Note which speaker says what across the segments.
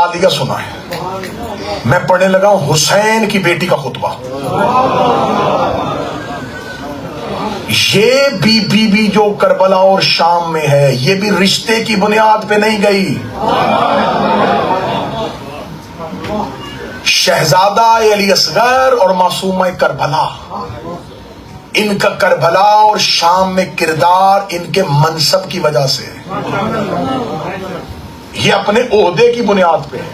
Speaker 1: عالیہ سنا ہے، میں پڑھنے لگا ہوں حسین کی بیٹی کا خطبہ. یہ بی جو کربلا اور شام میں ہے، یہ بھی رشتے کی بنیاد پہ نہیں گئی. شہزادہ علی اصغر اور معصومہ کربلا، ان کا کربلا اور شام میں کردار ان کے منصب کی وجہ سے، یہ اپنے عہدے کی بنیاد پہ ہے.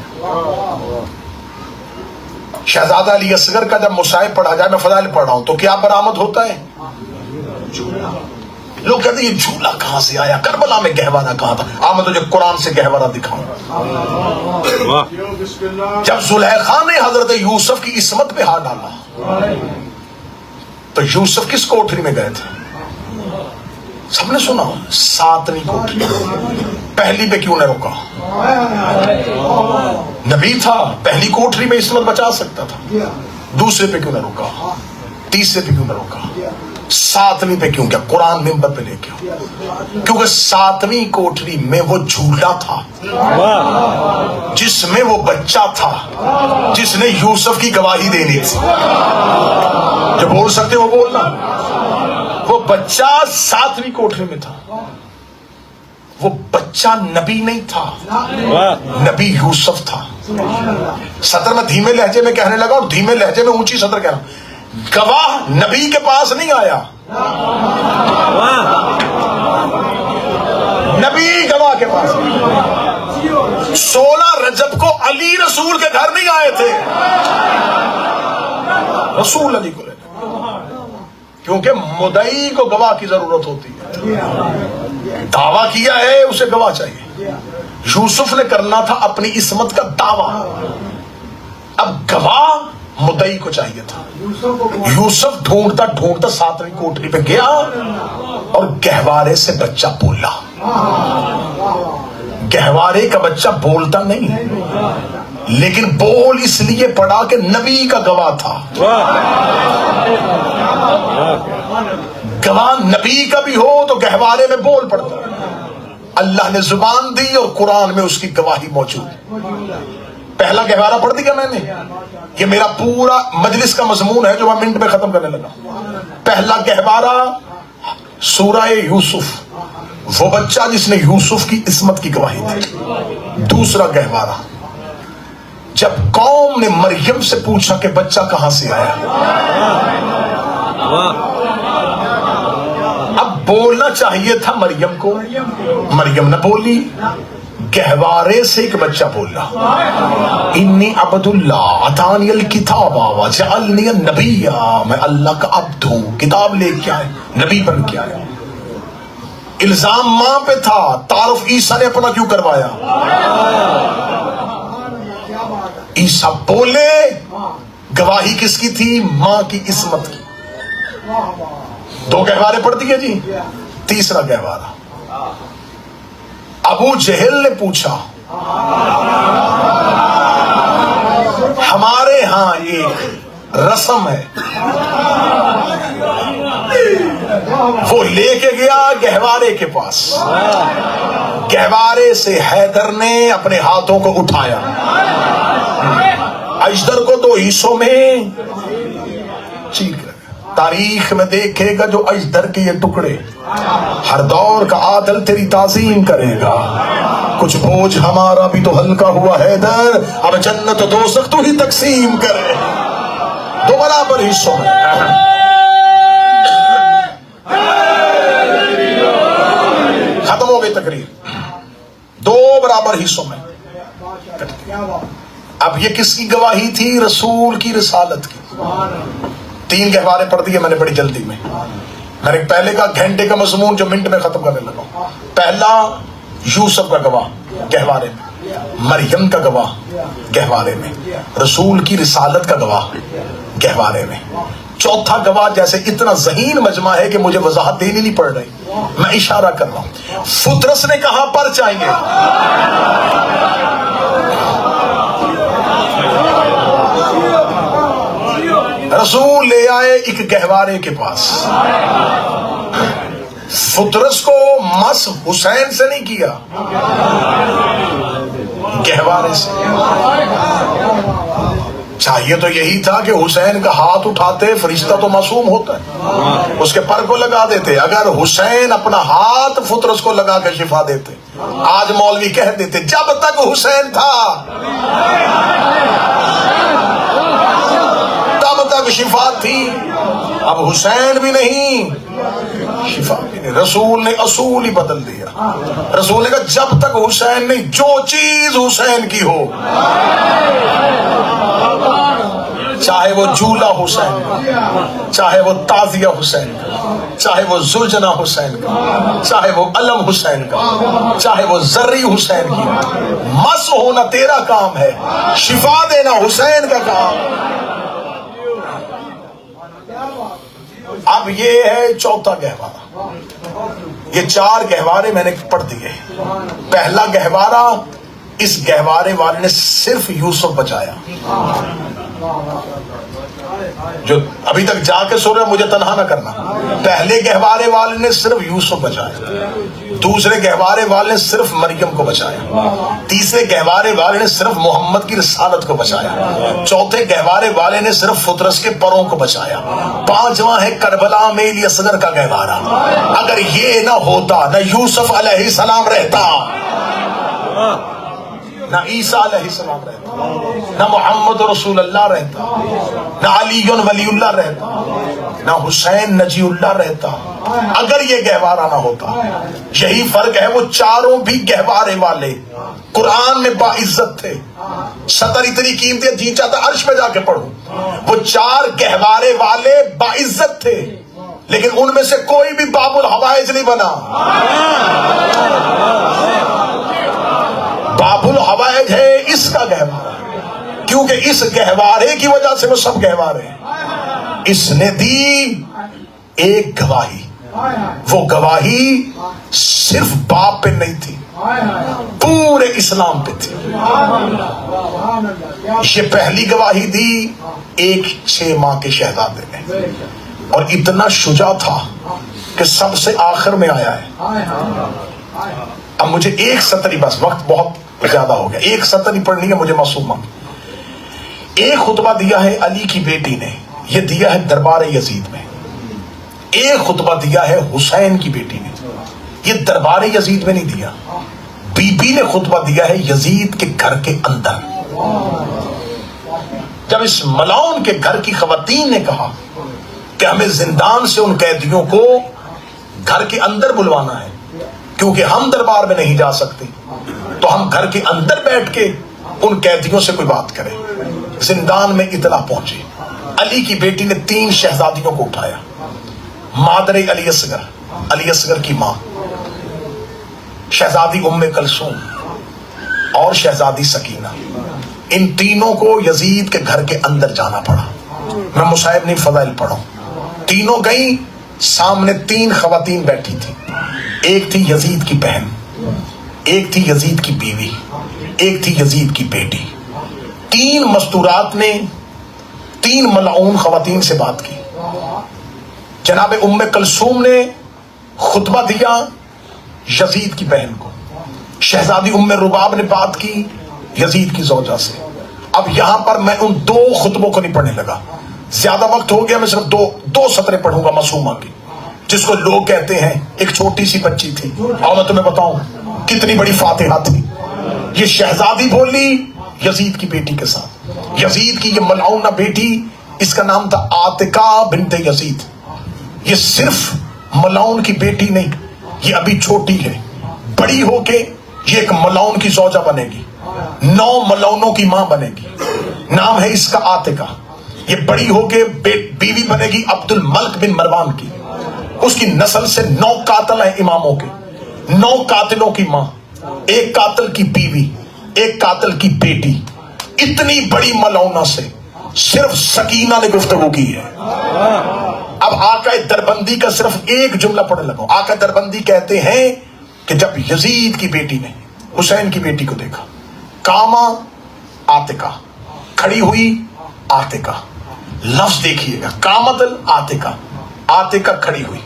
Speaker 1: شہزادہ علی اصغر کا جب مصائب پڑھا جائے، میں فضائل پڑھ رہا ہوں، تو کیا برآمد ہوتا ہے؟ لوگ کہتے ہیں یہ جھولا کہاں سے آیا، کربلا میں گہوارہ کہاں تھا؟ میں تجھے قرآن سے گہوارہ دکھاؤں. جب زلیخا نے حضرت یوسف کی عصمت پہ ہاتھ ڈالا تو یوسف کس کوٹری میں گئے تھے؟ سب نے سنا، 7ویں کوٹری. پہلی پہ کیوں نہ روکا؟ نبی تھا، پہلی کوٹری میں عصمت بچا سکتا تھا. دوسرے پہ کیوں نہ روکا؟ تیسرے پہ کیوں نہ روکا؟ 7ویں پہ کیوں کیا؟ قرآن ممبر پہ لے کے، کیونکہ 7ویں کوٹری میں وہ جھولا تھا جس میں وہ بچہ تھا جس نے یوسف کی گواہی دینی تھی. جو بول سکتے وہ بولنا. وہ بچہ 7ویں کوٹری میں تھا. وہ بچہ نبی نہیں تھا، نبی یوسف تھا. صدر میں دھیمے لہجے میں کہنے لگا، اور دھیمے لہجے میں اونچی صدر کہہ رہا ہوں. گواہ نبی کے پاس نہیں آیا، نبی گواہ کے پاس. 16 رجب کو علی رسول کے گھر نہیں آئے تھے، رسول علی کو لے، کیونکہ مدعی کو گواہ کی ضرورت ہوتی ہے. دعویٰ کیا ہے، اسے گواہ چاہیے. یوسف نے کرنا تھا اپنی عصمت کا دعویٰ، اب گواہ مدعی کو چاہیے تھا. یوسف ڈھونڈتا ڈھونڈتا 7ویں کوٹری پہ گیا اور گہوارے سے بچہ بولا. گہوارے کا بچہ بولتا نہیں، لیکن بول اس لیے پڑا کہ نبی کا گواہ تھا. گواہ نبی کا بھی ہو تو گہوارے میں بول پڑتا. اللہ نے زبان دی اور قرآن میں اس کی گواہی موجود. پہلا گہوارہ پڑھ دیا میں نے. یہ میرا پورا مجلس کا مضمون ہے جو میں منٹ میں ختم کرنے لگا. پہلا گہوارہ سورہ یوسف، وہ بچہ جس نے یوسف کی عصمت کی گواہی دی. دوسرا گہوارہ جب قوم نے مریم سے پوچھا کہ بچہ کہاں سے آیا. اب بولنا چاہیے تھا مریم کو، مریم نہ بولی. گہوارے سے ایک بچہ بولا، انی عبد اللہ اتانی الکتاب وجعلنی نبیا، میں اللہ کا عبد ہوں، کتاب لے کے آئے، نبی بن کے آیا. الزام ماں پہ تھا، تعارف عیسیٰ نے اپنا کیوں کروایا؟ عیسیٰ بولے، گواہی کس کی تھی؟ ماں کی عصمت کی. 2 گہوارے پڑھ دیے جی. تیسرا گہوارہ ابو جہل نے پوچھا، ہمارے ہاں ایک رسم ہے، وہ لے کے گیا گہوارے کے پاس. گہوارے سے حیدر نے اپنے ہاتھوں کو اٹھایا، اجدر کو 2 حصوں میں چیر کر. تاریخ میں دیکھے گا جو اجدر کے یہ ٹکڑے، ہر دور کا عادل تیری تعظیم کرے گا. کچھ بوجھ ہمارا بھی تو ہلکا ہوا حیدر، اب جنت و دوزخ تو ہی تقسیم کرے. 2 برابر حصوں میں. ختم ہو گئی تقریر. 2 برابر حصوں میں. اب یہ کس کی گواہی تھی؟ رسول کی رسالت کی. 3 گہوارے پڑھ دیے میں نے بڑی جلدی میں. میں نے پہلے کا گھنٹے کا مضمون جو منٹ میں ختم کرنے لگا. پہلا یوسف کا گواہ گہوارے میں، مریم کا گواہ گہوارے میں، رسول کی رسالت کا گواہ گہوارے میں. چوتھا گواہ جیسے اتنا ذہین مجمع ہے کہ مجھے وضاحت دینی نہیں پڑ رہی، میں اشارہ کر رہا ہوں. فطرس نے کہا پر چاہیے، رسول لے آئے ایک گہوارے کے پاس. فطرس کو مس حسین سے نہیں کیا، گہوارے سے. چاہیے تو یہی تھا کہ حسین کا ہاتھ اٹھاتے فرشتہ تو معصوم ہوتا ہے، اس کے پر کو لگا دیتے. اگر حسین اپنا ہاتھ فطرس کو لگا کے شفا دیتے، آج مولوی کہہ دیتے جب تک حسین تھا تب تک شفا تھی، اب حسین بھی نہیں شفا بھی نہیں. رسول نے اصول ہی بدل دیا. رسول نے کہا جب تک حسین نہیں، جو چیز حسین کی ہو، چاہے وہ جھولا حسین کا، چاہے وہ تازیہ حسین کا، چاہے وہ زلجنا حسین کا، چاہے وہ علم حسین کا، چاہے وہ زری حسین کی، مس ہونا تیرا کام ہے، شفا دینا حسین کا کام. اب یہ ہے چوتھا گہوارہ. یہ 4 گہوارے میں نے پڑھ دیے. پہلا گہوارہ، اس گہوارے والے نے صرف یوسف بچایا. جو ابھی تک جا کے سو رہے مجھے تنہا نہ کرنا. پہلے گہوارے والے نے صرف یوسف بچایا، دوسرے گہوارے والے نے صرف مریم کو بچایا، تیسرے گہوارے والے نے صرف محمد کی رسالت کو بچایا، چوتھے گہوارے والے نے صرف فطرس کے پروں کو بچایا، پانچواں ہے کربلا میں علی اصغر کا گہوارہ. اگر یہ نہ ہوتا، نہ یوسف علیہ السلام رہتا، نہ عیسیٰ علیہ السلام رہتا، نہ محمد رسول اللہ رہتا، نہ علی ولی اللہ رہتا، نہ حسین نجی اللہ رہتا، اگر یہ گہوارہ نہ ہوتا. یہی فرق ہے، وہ چاروں بھی گہوارے والے قرآن میں باعزت تھے. سطر اتنی قیمتی جی چاہتا عرش پہ جا کے پڑھوں. وہ 4 گہوارے والے باعزت تھے، لیکن ان میں سے کوئی بھی باب الحوائج نہیں بنا. باب الحوائج ہے اس کا گہوارہ، کیونکہ اس گہوارے کی وجہ سے وہ سب گہوارے ہیں. اس نے دی ایک گواہی، وہ گواہی صرف باپ پہ نہیں تھی، پورے اسلام پہ تھی. یہ پہلی گواہی دی ایک 6 ماہ کے شہزادے نے، اور اتنا شجاع تھا کہ سب سے آخر میں آیا ہے. اب مجھے ایک سطر ہی، بس وقت بہت زیادہ ہو گیا، ایک سطر ہی پڑھنی ہے مجھے معصومہ. ایک خطبہ دیا ہے علی کی بیٹی نے، یہ دیا ہے دربار یزید میں. ایک خطبہ دیا ہے حسین کی بیٹی نے، یہ دربار یزید میں نہیں دیا. بی بی نے خطبہ دیا ہے یزید کے گھر کے اندر. جب اس ملاؤن کے گھر کی خواتین نے کہا کہ ہمیں زندان سے ان قیدیوں کو گھر کے اندر بلوانا ہے، کیونکہ ہم دربار میں نہیں جا سکتے، تو ہم گھر کے اندر بیٹھ کے ان قیدیوں سے کوئی بات کریں. زندان میں اطلاع پہنچی. علی کی بیٹی نے 3 شہزادیوں کو اٹھایا، مادر علی اصغر، علی اصغر کی ماں، شہزادی ام کلثوم اور شہزادی سکینہ. ان تینوں کو یزید کے گھر کے اندر جانا پڑا. میں مصعب نے فضائل پڑھا. تینوں گئیں، سامنے 3 خواتین بیٹھی تھی. ایک تھی یزید کی بہن، ایک تھی یزید کی بیوی، ایک تھی یزید کی بیٹی. 3 مستورات نے 3 ملعون خواتین سے بات کی. جناب ام کلثوم نے خطبہ دیا یزید کی بہن کو، شہزادی ام رباب نے بات کی یزید کی زوجہ سے. اب یہاں پر میں ان 2 خطبوں کو نہیں پڑھنے لگا، زیادہ وقت ہو گیا. میں صرف دو سطریں پڑھوں گا معصومہ کی، جس کو لوگ کہتے ہیں ایک چھوٹی سی بچی تھی، اور میں تمہیں بتاؤں کتنی بڑی فاتحہ تھی. یہ شہزادی بولی یزید کی بیٹی کے ساتھ. یزید کی یہ ملعونہ بیٹی، اس کا نام تھا عاتکہ بنت یزید. یہ صرف ملعون کی بیٹی نہیں، یہ ابھی چھوٹی ہے، بڑی ہو کے یہ ایک ملعون کی زوجہ بنے گی، 9 ملعونوں کی ماں بنے گی. نام ہے اس کا عاتکہ. یہ بڑی ہو کے بیوی بنے گی عبد الملک بن مروان کی. اس کی نسل سے 9 قاتل ہیں اماموں کے، 9 قاتلوں کی ماں، 1 قاتل کی بیوی، 1 قاتل کی بیٹی. اتنی بڑی ملعونہ سے صرف سکینہ نے گفتگو کی ہے. اب آقا دربندی کا صرف ایک جملہ پڑھنے لگا. آقا دربندی کہتے ہیں کہ جب یزید کی بیٹی نے حسین کی بیٹی کو دیکھا، کاما عاتکہ، کھڑی ہوئی عاتکہ. لفظ دیکھیے گا، قامت العاتکہ، عاتکہ کھڑی ہوئی.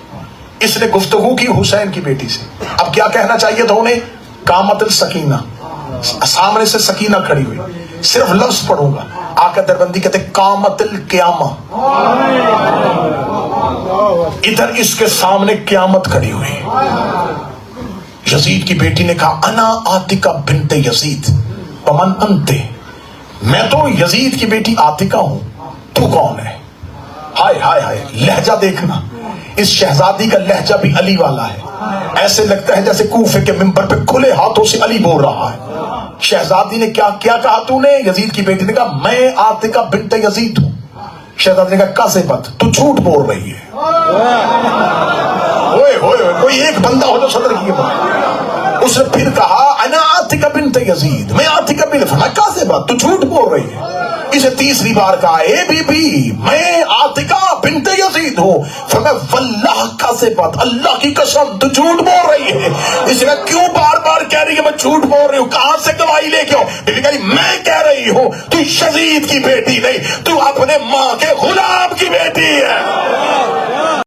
Speaker 1: اس نے گفتگو کی حسین کی بیٹی سے. اب کیا کہنا چاہیے تھا انہیں؟ قامت السکینہ، سامنے سے سکینہ کھڑی ہوئی, صرف لفظ پڑھوں گا. آقا دربندی کہتے قامت القیامہ, ادھر اس کے سامنے قیامت کھڑی ہوئی. یزید کی بیٹی نے کہا انا عاتقہ بنت یزید ومن انت, میں تو یزید کی بیٹی عاتقہ ہوں, تو کون ہے؟ ہائے ہائے ہائے, لہجہ دیکھنا, اس شہزادی کا لہجہ بھی علی والا ہے. ایسے لگتا ہے جیسے کوفے کے منبر پہ کھلے ہاتھوں سے علی بول رہا ہے. شہزادی نے کیا کہا تو نے؟ یزید کی بیٹی نے کہا میں عاتقہ بنت یزید ہوں. شہزادی نے کہا کذبت, تو جھوٹ بول رہی ہے. کوئی ایک بندہ ہو جو صدر کی بات. اس نے پھر کہا انا عاتقہ بنت یزید, میں عاتقہ بنت, فرمایا کذبت, تو جھوٹ بول رہی ہے. اسے تیسری بار کہا اے بی بی میں عاتقہ بنت یزید ہوں, فرمایا واللہ کذبت, اللہ کی قسم تو جھوٹ بول رہی ہے. اس نے کیوں بار بار کہہ رہی ہے میں جھوٹ بول رہی ہوں, کہاں سے گواہی لے کے آؤں؟ کہی میں کہہ رہی ہوں تو یزید کی بیٹی نہیں, تو اپنے ماں کے غلام کی بیٹی